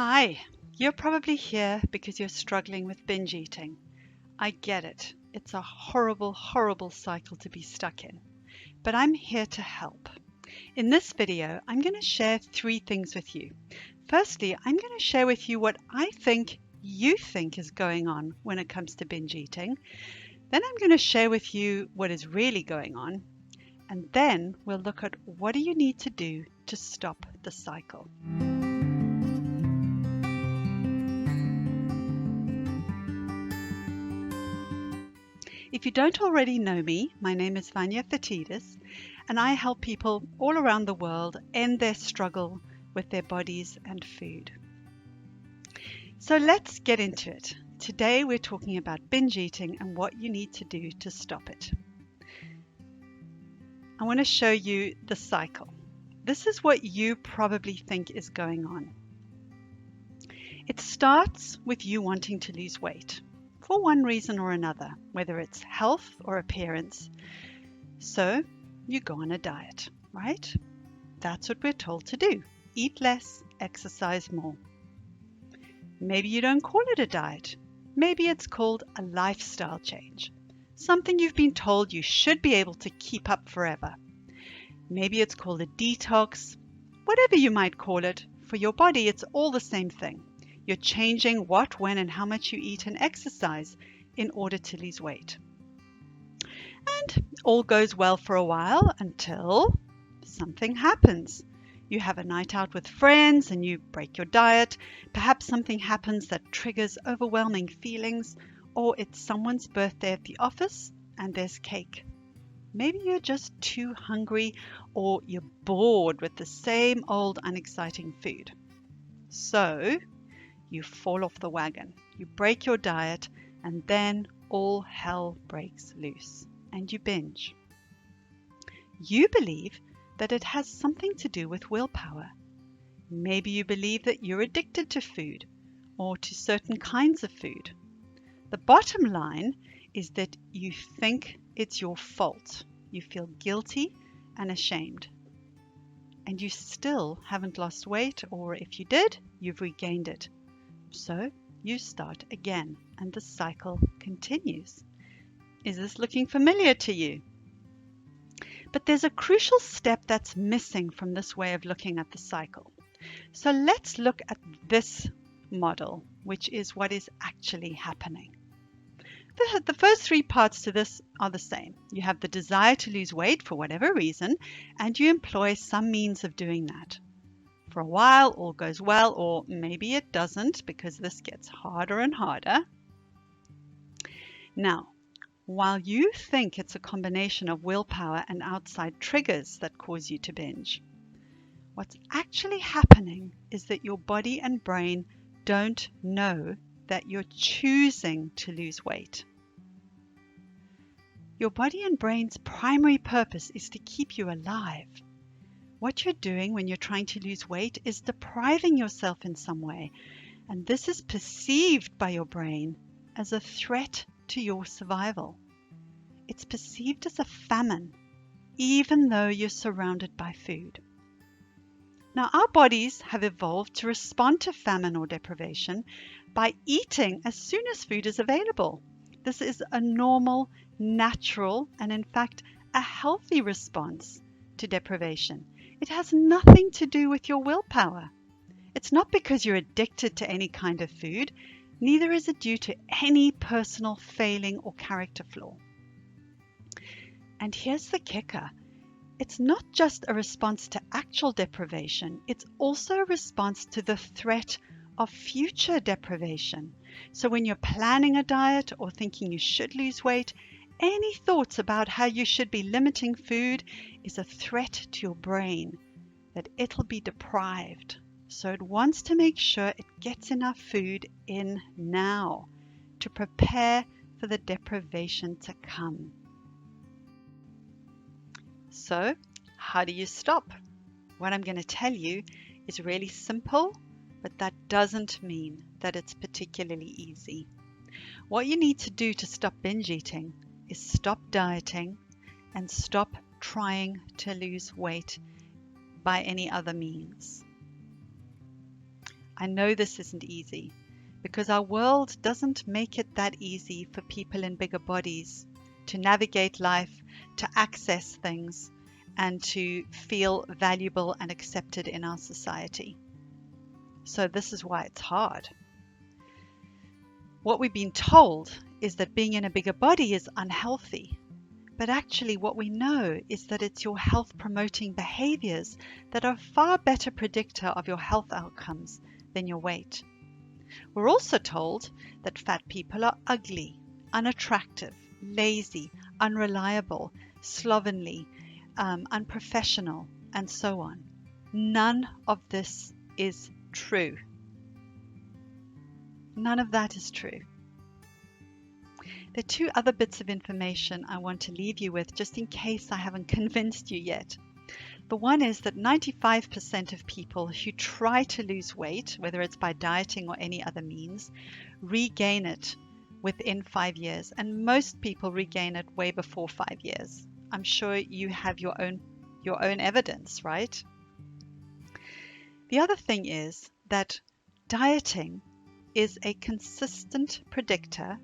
Hi, you're probably here because you're struggling with binge eating. I get it. It's a horrible, horrible cycle to be stuck in. But I'm here to help. In this video, I'm going to share 3 things with you. Firstly, I'm going to share with you what I think you think is going on when it comes to binge eating. Then I'm going to share with you what is really going on. And then we'll look at what do you need to do to stop the cycle. If you don't already know me, my name is Vanya Fatidis, and I help people all around the world end their struggle with their bodies and food. So let's get into it. Today we're talking about binge eating and what you need to do to stop it. I want to show you the cycle. This is what you probably think is going on. It starts with you wanting to lose weight, for one reason or another, whether it's health or appearance. So you go on a diet, right? That's what we're told to do. Eat less, exercise more. Maybe you don't call it a diet. Maybe it's called a lifestyle change, something you've been told you should be able to keep up forever. Maybe it's called a detox. Whatever you might call it, for your body it's all the same thing. You're changing what, when, and how much you eat and exercise in order to lose weight. And all goes well for a while until something happens. You have a night out with friends and you break your diet. Perhaps something happens that triggers overwhelming feelings, or it's someone's birthday at the office and there's cake. Maybe you're just too hungry or you're bored with the same old unexciting food. So you fall off the wagon, you break your diet, and then all hell breaks loose and you binge. You believe that it has something to do with willpower. Maybe you believe that you're addicted to food or to certain kinds of food. The bottom line is that you think it's your fault. You feel guilty and ashamed. And you still haven't lost weight, or if you did, you've regained it. So you start again and the cycle continues. Is this looking familiar to you? But there's a crucial step that's missing from this way of looking at the cycle. So let's look at this model, which is what is actually happening. The first 3 parts to this are the same. You have the desire to lose weight for whatever reason, and you employ some means of doing that. For a while, all goes well, or maybe it doesn't, because this gets harder and harder. Now, while you think it's a combination of willpower and outside triggers that cause you to binge, what's actually happening is that your body and brain don't know that you're choosing to lose weight. Your body and brain's primary purpose is to keep you alive. What you're doing when you're trying to lose weight is depriving yourself in some way, and this is perceived by your brain as a threat to your survival. It's perceived as a famine, even though you're surrounded by food. Now, our bodies have evolved to respond to famine or deprivation by eating as soon as food is available. This is a normal, natural, and in fact, a healthy response to deprivation. It has nothing to do with your willpower. It's not because you're addicted to any kind of food, neither is it due to any personal failing or character flaw. And here's the kicker. It's not just a response to actual deprivation, it's also a response to the threat of future deprivation. So when you're planning a diet or thinking you should lose weight, any thoughts about how you should be limiting food is a threat to your brain that it'll be deprived. So it wants to make sure it gets enough food in now to prepare for the deprivation to come. So, how do you stop? What I'm going to tell you is really simple, but that doesn't mean that it's particularly easy. What you need to do to stop binge eating is stop dieting and stop trying to lose weight by any other means. I know this isn't easy because our world doesn't make it that easy for people in bigger bodies to navigate life, to access things, and to feel valuable and accepted in our society. So this is why it's hard. What we've been told is that being in a bigger body is unhealthy. But actually what we know is that it's your health promoting behaviors that are a far better predictor of your health outcomes than your weight. We're also told that fat people are ugly, unattractive, lazy, unreliable, slovenly, unprofessional, and so on. None of this is true. None of that is true. There are two other bits of information I want to leave you with just in case I haven't convinced you yet. The one is that 95% of people who try to lose weight, whether it's by dieting or any other means, regain it within 5 years. And most people regain it way before 5 years. I'm sure you have your own evidence, right? The other thing is that dieting is a consistent predictor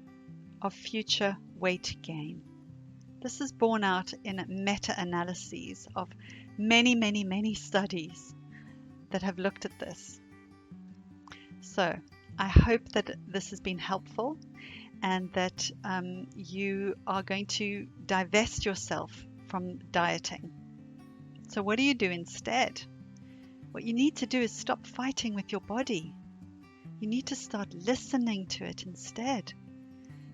of future weight gain. This is borne out in meta-analyses of many studies that have looked at this. So I hope that this has been helpful and that you are going to divest yourself from dieting. So what do you do instead? What you need to do is stop fighting with your body. You need to start listening to it instead.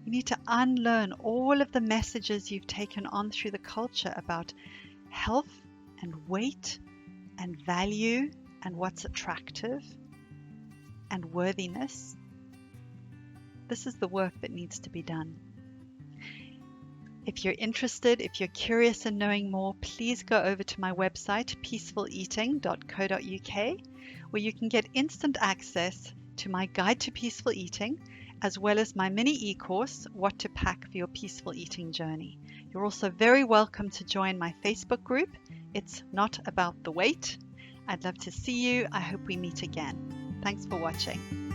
You need to unlearn all of the messages you've taken on through the culture about health and weight and value and what's attractive and worthiness. This is the work that needs to be done. If you're interested, if you're curious in knowing more, please go over to my website, peacefuleating.co.uk, where you can get instant access to my guide to peaceful eating, as well as my mini e-course, What to Pack for Your Peaceful Eating Journey. You're also very welcome to join my Facebook group. It's Not About the Weight. I'd love to see you. I hope we meet again. Thanks for watching.